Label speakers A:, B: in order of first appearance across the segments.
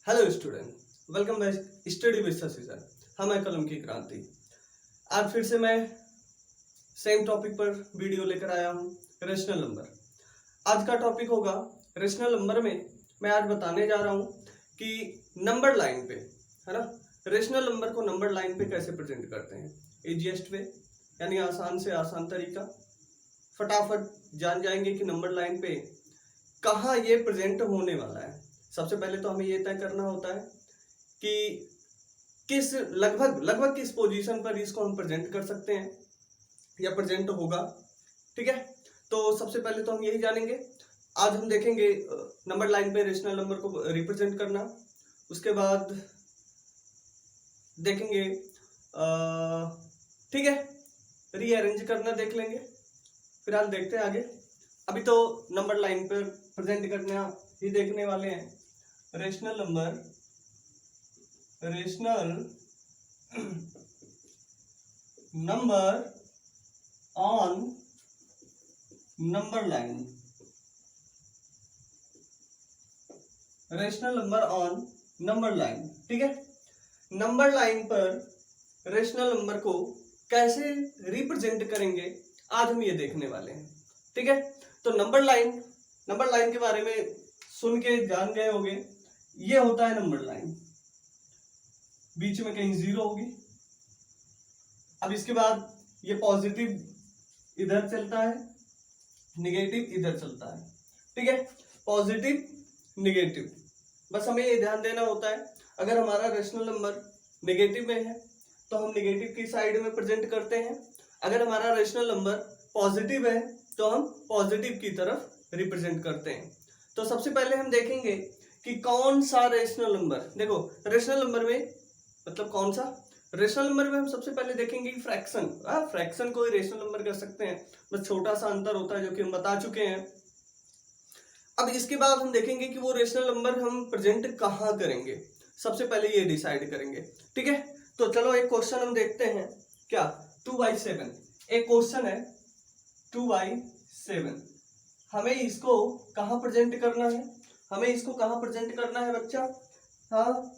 A: Hello student, welcome back study with Shashi sir. हम हैं कलम की क्रांति। आज फिर से मैं सेम टॉपिक पर वीडियो लेकर आया हूँ, रेशनल नंबर। आज का टॉपिक होगा रेशनल नंबर में मैं आज बताने जा रहा हूँ कि नंबर लाइन पे, है ना, रेशनल नंबर को नंबर लाइन पे कैसे प्रेजेंट करते हैं। इजीएस्ट वे यानी आसान से आसान तरीका, फटाफट जान जाएंगे कि नंबर लाइन पे कहाँ ये प्रेजेंट होने वाला है। सबसे पहले तो हमें ये तय करना होता है कि किस लगभग किस पोजीशन पर इसको हम प्रेजेंट कर सकते हैं या प्रेजेंट होगा। ठीक है, तो सबसे पहले तो हम यही जानेंगे। आज हम देखेंगे नंबर लाइन पे रेशनल नंबर को रिप्रेजेंट करना। उसके बाद देखेंगे ठीक है, रीअरेंज करना देख लेंगे। फिलहाल देखते हैं आगे। अभी तो नंबर लाइन पर प्रेजेंट करना ही देखने वाले हैं। Rational number on number line. Rational number on number line, ठीक है। नंबर लाइन पर रेशनल नंबर को कैसे रिप्रेजेंट करेंगे आज हम ये देखने वाले हैं। ठीक है, तो नंबर लाइन के बारे में सुन के जान गए होंगे। ये होता है नंबर लाइन, बीच में कहीं जीरो होगी। अब इसके बाद ये पॉजिटिव इधर चलता है, निगेटिव इधर चलता है। ठीक है, पॉजिटिव निगेटिव, बस हमें ये ध्यान देना होता है। अगर हमारा रेशनल नंबर नेगेटिव में है तो हम नेगेटिव की साइड में प्रेजेंट करते हैं। अगर हमारा रेशनल नंबर पॉजिटिव है तो हम पॉजिटिव की तरफ रिप्रेजेंट करते हैं। तो सबसे पहले हम देखेंगे कि कौन सा रेशनल नंबर, देखो रेशनल नंबर में मतलब कौन सा रेशनल नंबर में हम सबसे पहले देखेंगे कि फ्रैक्शन। फ्रैक्शन को ही रेशनल नंबर कर सकते हैं, बस छोटा सा अंतर होता है जो कि हम बता चुके हैं। अब इसके बाद हम देखेंगे कि वो रेशनल नंबर हम प्रेजेंट कहाँ करेंगे। सबसे पहले ये डिसाइड करेंगे। ठीक है, तो चलो एक क्वेश्चन हम देखते हैं। क्या 2/7 एक क्वेश्चन है। 2/7 हमें इसको कहाँ प्रेजेंट करना है? हमें इसको कहाँ प्रेजेंट करना है बच्चा? हाँ,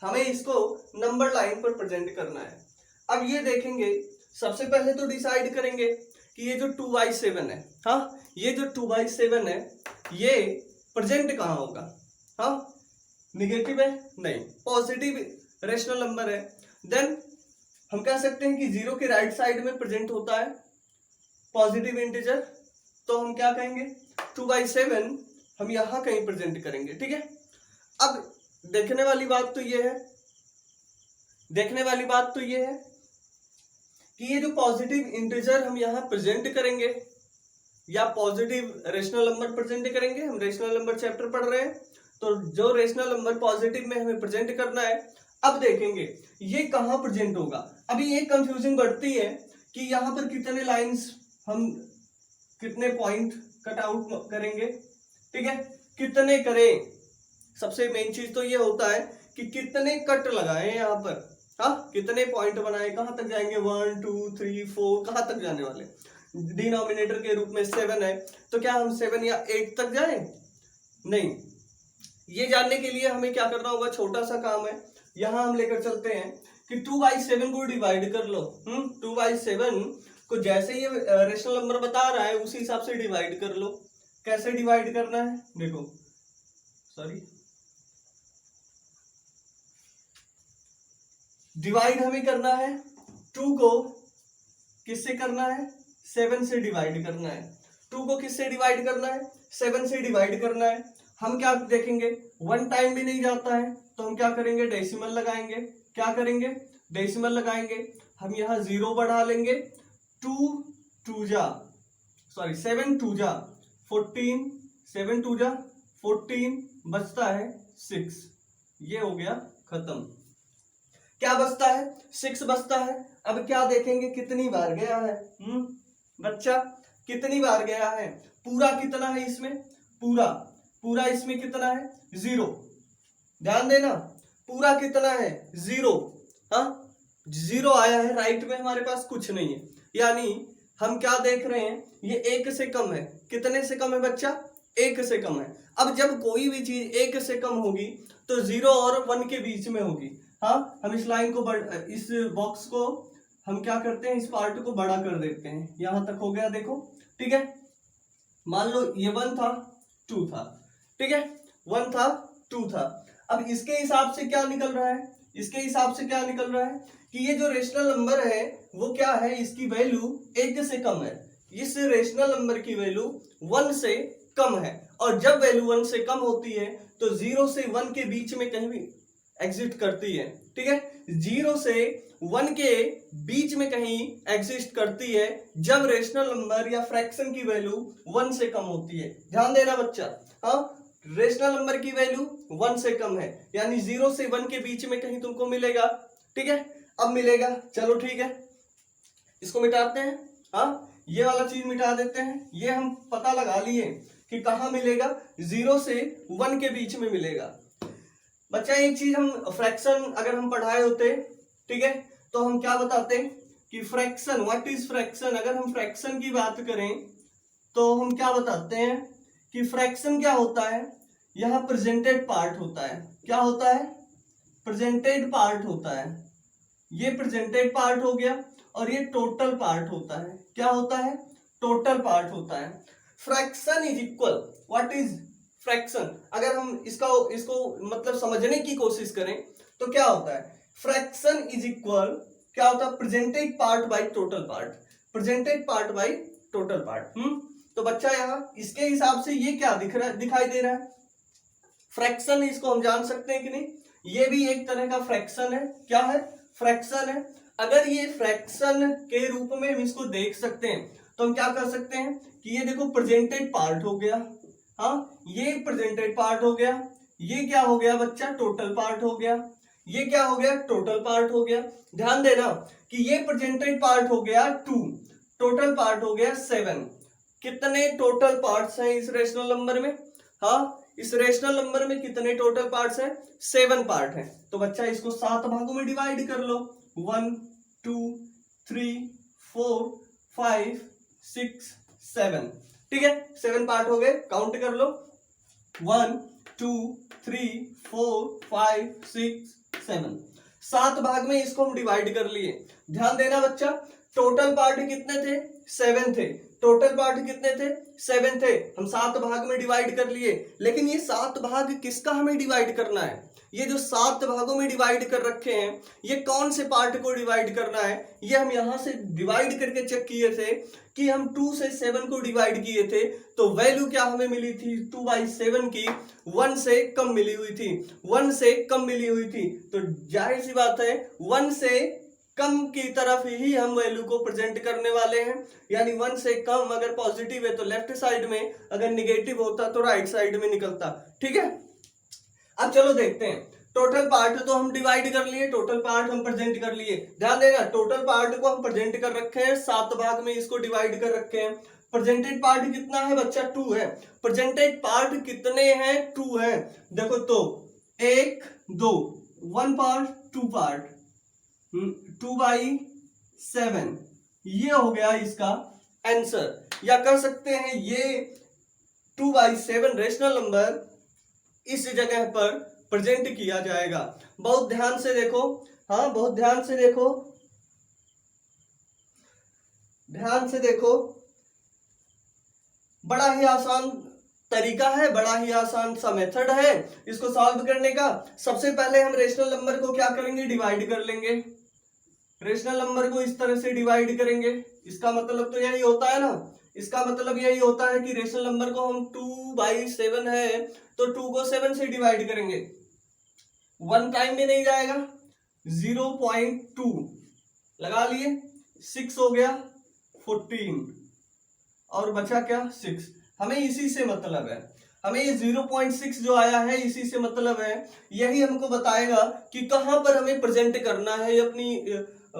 A: हमें इसको नंबर लाइन पर प्रेजेंट करना है। अब ये देखेंगे, सबसे पहले तो डिसाइड करेंगे कि ये जो 2/7 है, हाँ, ये जो 2/7 है ये प्रेजेंट कहाँ होगा। हाँ, निगेटिव है? नहीं, पॉजिटिव रेशनल नंबर है। देन हम कह सकते हैं कि जीरो के राइट साइड में प्रेजेंट होता है पॉजिटिव इंटीजर। तो हम क्या कहेंगे, 2/7 हम यहां कहीं प्रेजेंट करेंगे। ठीक है, अब देखने वाली बात तो ये है कि ये जो पॉजिटिव इंटीजर हम यहां प्रेजेंट करेंगे या पॉजिटिव रेशनल नंबर प्रेजेंट करेंगे। हम रेशनल नंबर चैप्टर पढ़ रहे हैं, तो जो रेशनल नंबर पॉजिटिव में हमें प्रेजेंट करना है। अब देखेंगे ये कहां प्रेजेंट होगा। अभी एक कंफ्यूजन बढ़ती है कि यहां पर कितने लाइंस हम कितने पॉइंट कट आउट करेंगे। ठीक है, कितने करें। सबसे मेन चीज तो ये होता है कि कितने कट लगाएं यहाँ पर। हाँ, कितने पॉइंट बनाएं, कहां तक जाएंगे, 1 2 3 4 कहां तक जाने वाले। डिनोमिनेटर के रूप में 7 है, तो क्या हम 7 या 8 तक जाएं? नहीं, ये जानने के लिए हमें क्या करना होगा, छोटा सा काम है। यहां हम लेकर चलते हैं कि 2/7 को डिवाइड कर लो। 2/7 को जैसे ये रेशनल नंबर बता रहा है उसी हिसाब से डिवाइड कर लो। कैसे डिवाइड करना है, देखो, सॉरी, डिवाइड हमें करना है 2 को किससे करना है, 7 से डिवाइड करना है। 2 को किससे डिवाइड करना है, 7 से डिवाइड करना है। हम क्या देखेंगे, 1 टाइम भी नहीं जाता है तो हम क्या करेंगे, डेसिमल लगाएंगे। क्या करेंगे, डेसिमल लगाएंगे। हम यहाँ 0 बढ़ा लेंगे। 7 2 जा 14, 7 2 जा 14, बचता है 6। ये हो गया खत्म। क्या बचता है, 6 बचता है। अब क्या देखेंगे कितनी बार गया है बच्चा, कितनी बार गया है। पूरा कितना है इसमें, पूरा इसमें कितना है, 0। ध्यान देना, पूरा कितना है, 0। हाँ, 0 आया है। राइट में हमारे पास कुछ नहीं है, यानी हम क्या देख रहे हैं, ये 1 से कम है। कितने से कम है बच्चा, 1 से कम है। अब जब कोई भी चीज 1 से कम होगी तो 0 और 1 के बीच में होगी। हाँ, हम इस लाइन को इस बॉक्स को हम क्या करते हैं, इस पार्ट को बड़ा कर देते हैं। यहां तक हो गया, देखो, ठीक है। मान लो ये 1 था, 2 था, ठीक है, 1 था, 2 था। अब इसके हिसाब से क्या निकल रहा है, इसके हिसाब से क्या निकल रहा है कि ये जो रेशनल नंबर है वो क्या है, इसकी वैल्यू 1 से कम है। इस रेशनल नंबर की वैल्यू 1 से कम है, और जब वैल्यू 1 से कम होती है तो 0 से 1 के बीच में कहीं भी एग्जिस्ट करती है, ठीक है। 0 से 1 के बीच में कहीं एग्जिस्ट करती है जब रेशनल नंबर या फ्रैक्शन की वैल्यू 1 से कम होती है। ध्यान देना बच्चा, हाँ, रेशनल नंबर की वैल्यू 1 से कम है, यानी 0 से 1 के बीच में कहीं तुमको मिलेगा, ठीक है। अब मिलेगा, चलो ठीक है, इसको मिटाते हैं। हाँ, ये वाला चीज मिटा देते हैं। ये हम पता लगा लिए कि कहाँ मिलेगा, 0 से 1 के बीच में मिलेगा। बच्चा एक चीज हम फ्रैक्शन अगर हम पढ़ाए होते, ठीक है, तो हम क्या बताते कि फ्रैक्शन, व्हाट इज फ्रैक्शन। अगर हम फ्रैक्शन की बात करें तो हम क्या बताते हैं कि फ्रैक्शन क्या होता है, यहाँ प्रेजेंटेड पार्ट होता है। क्या होता है, प्रेजेंटेड पार्ट होता है। ये प्रेजेंटेड पार्ट हो गया और ये टोटल पार्ट होता है। क्या होता है, टोटल पार्ट होता है। Fraction is equal, what is fraction. अगर हम इसको मतलब समझने की कोशिश करें तो क्या होता है, फ्रैक्शन इज इक्वल, क्या होता है, presented part by total part, presented part by total part. तो बच्चा यहाँ इसके हिसाब से ये क्या दिखाई दे रहा है, फ्रैक्शन। इसको हम जान सकते हैं कि नहीं, ये भी एक तरह का फ्रैक्शन है। क्या है, फ्रैक्शन है। अगर ये फ्रैक्शन के रूप में हम इसको देख सकते हैं तो हम क्या कर सकते हैं कि ये देखो प्रेजेंटेड पार्ट हो गया, हाँ, ये प्रेजेंटेड पार्ट हो गया, ये क्या हो गया बच्चा, टोटल पार्ट हो गया, ये क्या हो गया, टोटल पार्ट हो गया। ध्यान देना कि ये प्रेजेंटेड पार्ट हो गया 2, टोटल पार्ट हो गया 7। कितने टोटल पार्ट्स हैं इस रेशनल नंबर में, हाँ, इस रेशनल नंबर में कितने टोटल पार्ट्स हैं, 7 पार्ट हैं। तो बच्चा इसको 7 भागों में डिवाइड कर लो, 1 2 3 4 5 6 7, ठीक है, 7 पार्ट हो गए, काउंट कर लो, 1 2 3 4 5 6 7, 7 भाग में इसको हम डिवाइड कर लिए। ध्यान देना बच्चा, टोटल पार्ट कितने थे, 7 थे, टोटल पार्ट कितने थे, 7 थे। हम 7 भाग में डिवाइड कर लिए, लेकिन ये 7 भाग किसका हमें डिवाइड करना है, ये जो 7 भागों में डिवाइड कर रखे हैं ये कौन से पार्ट को डिवाइड करना है। ये हम यहां से डिवाइड करके चेक किए थे कि हम 2 से 7 को डिवाइड किए थे तो वैल्यू क्या हमें मिली थी, 2/7 की 1 से कम मिली हुई थी, 1 से कम मिली हुई थी। तो जाहिर सी बात है 1 से कम की तरफ ही हम वैल्यू को प्रेजेंट करने वाले हैं, यानी 1 से कम अगर पॉजिटिव है तो लेफ्ट साइड में, अगर निगेटिव होता तो राइट साइड में निकलता, ठीक है। अब चलो देखते हैं, टोटल पार्ट तो हम डिवाइड कर लिए, टोटल पार्ट हम प्रेजेंट कर लिए। ध्यान देना, टोटल पार्ट को हम प्रेजेंट कर रखे हैं, 7 भाग में इसको डिवाइड कर रखे हैं। प्रेजेंटेड पार्ट कितना है बच्चा, 2 है। प्रेजेंटेड पार्ट कितने हैं, 2 है। देखो तो 1 2, 1 पार्ट 2 पार्ट, 2/7, ये हो गया इसका आंसर। या कर सकते हैं ये 2/7 रेशनल नंबर इस जगह पर प्रेजेंट किया जाएगा। बहुत ध्यान से देखो, हाँ, बहुत ध्यान से देखो, ध्यान से देखो, बड़ा ही आसान तरीका है, बड़ा ही आसान सा मेथड है इसको सॉल्व करने का। सबसे पहले हम रेशनल नंबर को क्या करेंगे, डिवाइड कर लेंगे। रेशनल नंबर को इस तरह से डिवाइड करेंगे, इसका मतलब तो यही होता है ना, इसका मतलब यही होता है कि रेशनल नंबर को हम 2/7 है तो 2 को 7 से डिवाइड करेंगे, 1 टाइम में नहीं जाएगा, 0.2 लगा लिए, 6 हो गया 14 और बचा क्या 6। हमें इसी से मतलब है, हमें ये 0.6 जो आया है इसी से मतलब है। यही हमको बताएगा कि कहां पर हमें प्रेजेंट करना है अपनी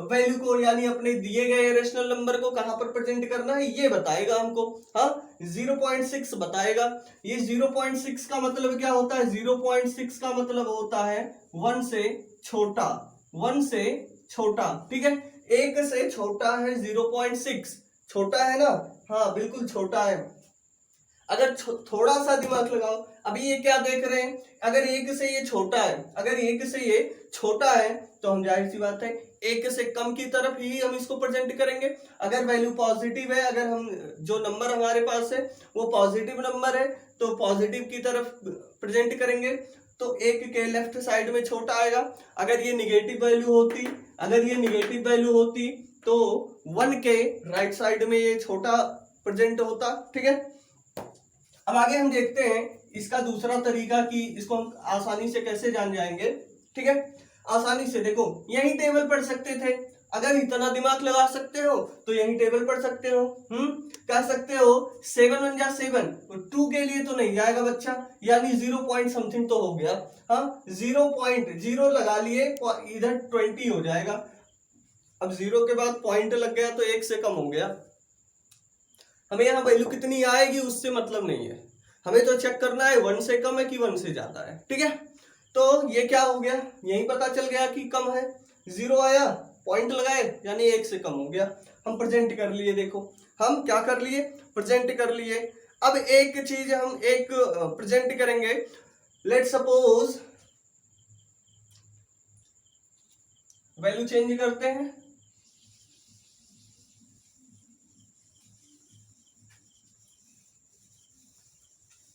A: वैल्यू को, यानी अपने दिए गए रेशनल नंबर को कहां पर प्रेजेंट करना है ये बताएगा हमको। हाँ, 0.6 बताएगा। ये 0.6 का मतलब क्या होता है, 0.6 का मतलब होता है 1 से छोटा, 1 से छोटा, ठीक है, 1 से छोटा है 0.6, छोटा है ना, हाँ बिल्कुल छोटा है। अगर थोड़ा सा दिमाग लगाओ, अभी ये क्या देख रहे हैं, अगर एक से ये छोटा है, अगर एक से ये छोटा है तो हम जाहिर सी बात है एक से कम की तरफ ही हम इसको प्रेजेंट करेंगे। अगर वैल्यू पॉजिटिव है, अगर हम जो नंबर हमारे पास है वो पॉजिटिव नंबर है तो पॉजिटिव की तरफ प्रेजेंट करेंगे, तो एक के लेफ्ट साइड में छोटा आएगा। अगर ये निगेटिव वैल्यू होती, अगर ये निगेटिव वैल्यू होती तो 1 के राइट साइड में ये छोटा प्रेजेंट होता। ठीक है, अब आगे हम देखते हैं इसका दूसरा तरीका कि इसको हम आसानी से कैसे जान जाएंगे। ठीक है, आसानी से देखो यही टेबल पढ़ सकते थे, अगर इतना दिमाग लगा सकते हो तो यही टेबल पढ़ सकते हो। कह सकते हो 7 1 जा 7, 2 के लिए तो नहीं जाएगा बच्चा, यानी 0 पॉइंट समथिंग तो हो गया। हाँ, 0.0 लगा लिए, इधर 20 हो जाएगा। अब 0 के बाद पॉइंट लग गया तो 1 से कम हो गया। हमें यहाँ वैल्यू कितनी आएगी उससे मतलब नहीं है, हमें तो चेक करना है 1 से कम है कि 1 से ज्यादा है। ठीक है, तो ये क्या हो गया, यही पता चल गया कि कम है, 0 आया, पॉइंट लगाए यानी 1 से कम हो गया, हम प्रेजेंट कर लिए। देखो हम क्या कर लिए, प्रेजेंट कर लिए। अब एक चीज हम एक प्रेजेंट करेंगे, लेट सपोज वैल्यू चेंज करते हैं,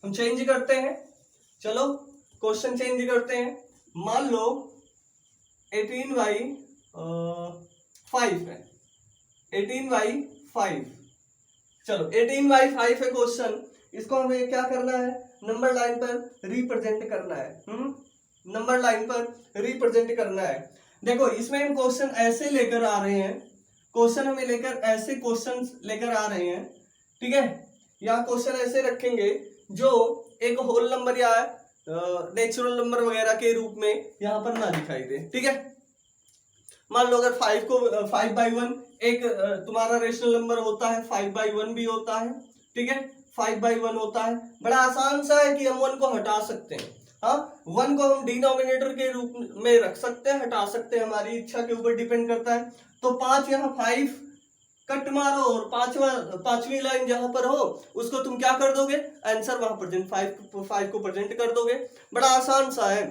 A: हम चेंज करते हैं, चलो क्वेश्चन चेंज करते हैं। मान लो 18/5 है, 18/5, चलो 18/5 है क्वेश्चन, इसको हमें क्या करना है, नंबर लाइन पर रिप्रेजेंट करना है। नंबर लाइन पर रिप्रेजेंट करना है। देखो इसमें हम क्वेश्चन ऐसे लेकर आ रहे हैं, क्वेश्चन हमें लेकर ऐसे क्वेश्चन लेकर आ रहे हैं। ठीक है, यहाँ क्वेश्चन ऐसे रखेंगे जो एक होल नंबर या नेचुरल नंबर वगैरह के रूप में यहाँ पर ना दिखाई दे। ठीक है, मान लो अगर 5 को 5/1 एक तुम्हारा रेशनल नंबर होता है, 5/1 भी होता है। ठीक है, 5/1 होता है, बड़ा आसान सा है कि हम 1 को हटा सकते हैं। हाँ, 1 को हम डिनोमिनेटर के रूप में रख सकते हैं, हटा सकते हैं, हमारी इच्छा के ऊपर डिपेंड करता है। तो 5 यहाँ 5 कट मारो और पांचवी लाइन जहां पर हो उसको तुम क्या कर दोगे, आंसर वहां प्रेजेंट 5 को प्रेजेंट कर दोगे। बड़ा आसान सा है,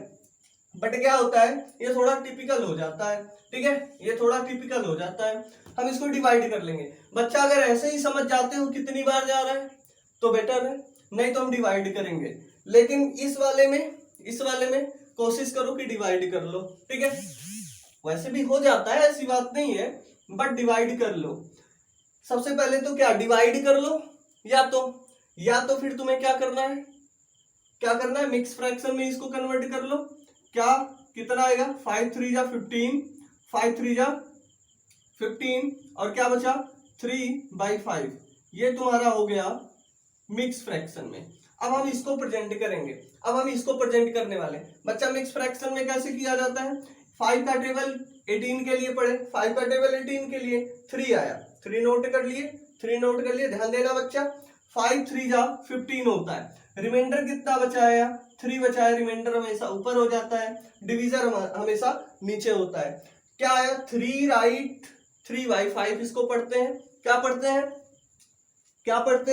A: बट क्या होता है ये थोड़ा टिपिकल हो जाता है। ठीक है, ये थोड़ा टिपिकल हो जाता है, हम इसको डिवाइड कर लेंगे। बच्चा अगर ऐसे ही समझ जाते हो कितनी बार जा रहा है तो बेटर है, नहीं तो हम डिवाइड करेंगे। लेकिन इस वाले में कोशिश करो कि डिवाइड कर लो। ठीक है, वैसे भी हो जाता है, ऐसी बात नहीं है, बट डिवाइड कर लो। सबसे पहले तो क्या डिवाइड कर लो, या तो फिर तुम्हें क्या करना है, मिक्स फ्रैक्शन में इसको कन्वर्ट कर लो। क्या कितना आएगा, 5 3 जा 15, 5 3 जा 15 और क्या बचा 3/5, ये तुम्हारा हो गया मिक्स फ्रैक्शन में। अब हम इसको प्रेजेंट करेंगे, अब हम इसको प्रेजेंट करने वाले। बच्चा मिक्स फ्रैक्शन में कैसे किया जाता है, 5 का टेबल 18 के लिए पढ़े, 5 का टेबल 18 के लिए 3 आया, 3 नोट कर लिए, ध्यान देना बच्चा। 5 3 जा 15 होता है, रिमाइंडर कितना बचा है, 3 बचा है, रिमाइंडर हमेशा ऊपर हो जाता है, डिवीजर हमेशा नीचे होता है। क्या आया 3 राइट 3/5, इसको पढ़ते हैं, क्या पढ़ते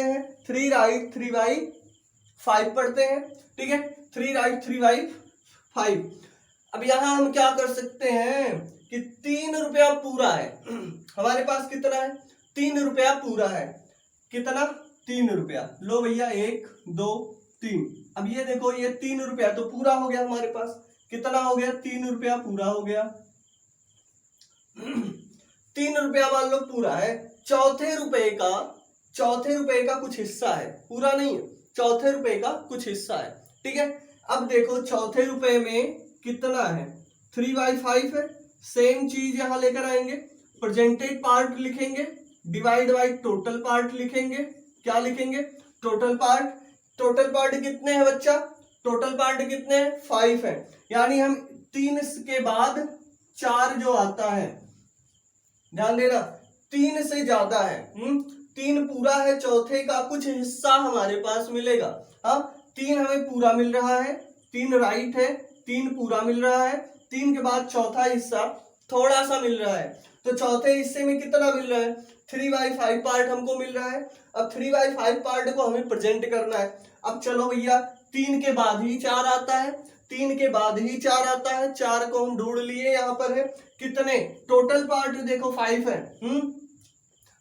A: हैं 3 राइट 3/5 पढ़ते हैं। ठीक है, 3 राइट 3/5। अब यहां हम क्या कर सकते हैं कि 3 रुपया पूरा है, हमारे पास कितना है, 3 रुपया पूरा है, कितना 3 रुपया, लो भैया 1 2 3। अब ये देखो ये 3 रुपया तो पूरा हो गया हमारे पास, कितना हो गया 3 रुपया पूरा हो गया। 3 रुपया मान लो पूरा है, चौथे रुपए का कुछ हिस्सा है, पूरा नहीं है, चौथे रुपए का कुछ हिस्सा है। ठीक है, अब देखो चौथे रुपए में कितना है, 3/5 है। सेम चीज यहां लेकर आएंगे, प्रेजेंटेड पार्ट लिखेंगे, डिवाइड बाई टोटल पार्ट लिखेंगे। क्या लिखेंगे, टोटल पार्ट कितने हैं बच्चा, टोटल पार्ट कितने हैं 5 है, यानी हम 3 के बाद 4 जो आता है, ध्यान देना 3 से ज्यादा है, 3 पूरा है, चौथे का कुछ हिस्सा हमारे पास मिलेगा। हाँ, 3 हमें पूरा मिल रहा है, 3 राइट है, 3 पूरा मिल रहा है, 3 के बाद चौथा हिस्सा थोड़ा सा मिल रहा है, तो तो चौथे हिस्से में कितना मिल रहा है, 3/5 पार्ट हमको मिल रहा है। अब 3/5 पार्ट को हमें प्रेजेंट करना है। अब चलो भैया 3 के बाद ही 4 आता है, 3 के बाद ही 4 आता है, 4 को हम ढूंढ लिए, यहाँ पर है कितने टोटल पार्ट देखो 5 है।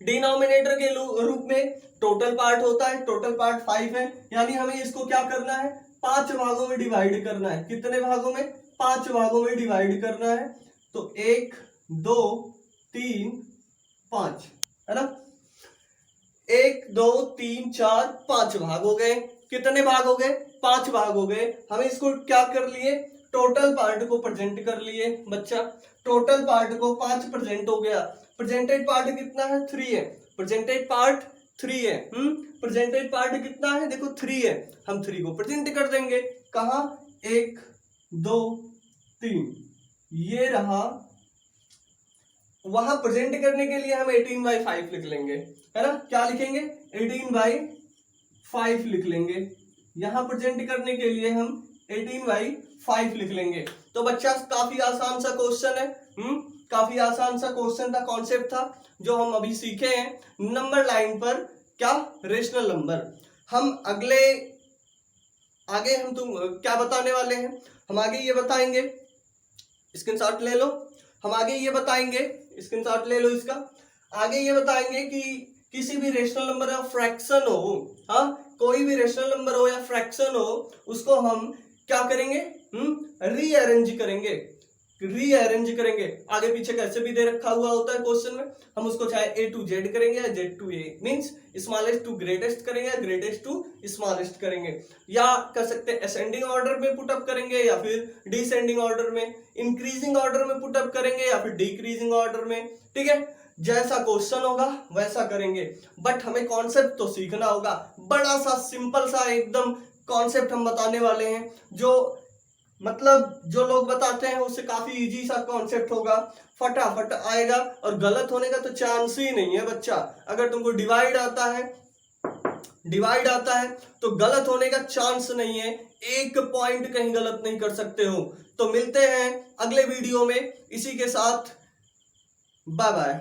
A: डिनोमिनेटर के रूप में टोटल पार्ट होता है, टोटल पार्ट 5 है, यानी हमें इसको क्या करना है, 5 भागों में डिवाइड करना है। कितने भागों में, 5 भागों में डिवाइड करना है। तो 1 2 3 5 है ना, 1 2 3 4 5 भाग हो गए। कितने भाग हो गए, 5 भाग हो गए। हमें इसको क्या कर लिए, टोटल पार्ट को प्रेजेंट कर लिए बच्चा। टोटल पार्ट को 5 प्रेजेंट हो गया। प्रेजेंटेड पार्ट कितना है, 3 है। प्रेजेंटेड पार्ट 3 है। प्रेजेंटेड पार्ट कितना है, देखो 3 है। हम 3 को प्रेजेंट कर देंगे। कहा, 1 2 3, ये रहा। वहां प्रेजेंट करने के लिए हम 18/5 लिख लेंगे, है ना। क्या लिखेंगे, 18/5 लिख लेंगे। यहां प्रेजेंट करने के लिए हम 18/5 लिख लेंगे। तो बच्चा काफी आसान सा क्वेश्चन है, काफी आसान सा क्वेश्चन था, कॉन्सेप्ट था जो हम अभी सीखे हैं। नंबर लाइन पर क्या, रेशनल नंबर। हम आगे हम तुम क्या बताने वाले हैं, हम आगे ये बताएंगे, स्क्रीनशॉट ले लो। हम आगे ये बताएंगे, स्क्रीनशॉट ले लो इसका। आगे ये बताएंगे कि किसी भी रेशनल नंबर या फ्रैक्शन हो, हाँ, कोई भी रेशनल नंबर हो या फ्रैक्शन हो, उसको हम क्या करेंगे, रीअरेंज करेंगे। रीअरेंज करेंगे, आगे पीछे कैसे भी दे रखा हुआ होता है क्वेश्चन में, हम उसको चाहे A to Z करेंगे या Z to A, means smallest to greatest करेंगे या ग्रेटेस्ट टू स्मॉलेस्ट करेंगे, या कर सकते हैं असेंडिंग ऑर्डर में पुटअप करेंगे या फिर डिसेंडिंग ऑर्डर में, इंक्रीजिंग ऑर्डर में पुटअप करेंगे या फिर डिक्रीजिंग ऑर्डर में। ठीक है, जैसा क्वेश्चन होगा वैसा करेंगे, बट हमें कॉन्सेप्ट तो सीखना होगा। बड़ा सा सिंपल सा एकदम कॉन्सेप्ट हम बताने वाले हैं, जो मतलब जो लोग बताते हैं उससे काफी इजी सा कॉन्सेप्ट होगा, फटाफट आएगा और गलत होने का तो चांस ही नहीं है बच्चा। अगर तुमको डिवाइड आता है तो गलत होने का चांस नहीं है, एक पॉइंट कहीं गलत नहीं कर सकते हो। तो मिलते हैं अगले वीडियो में, इसी के साथ बाय बाय।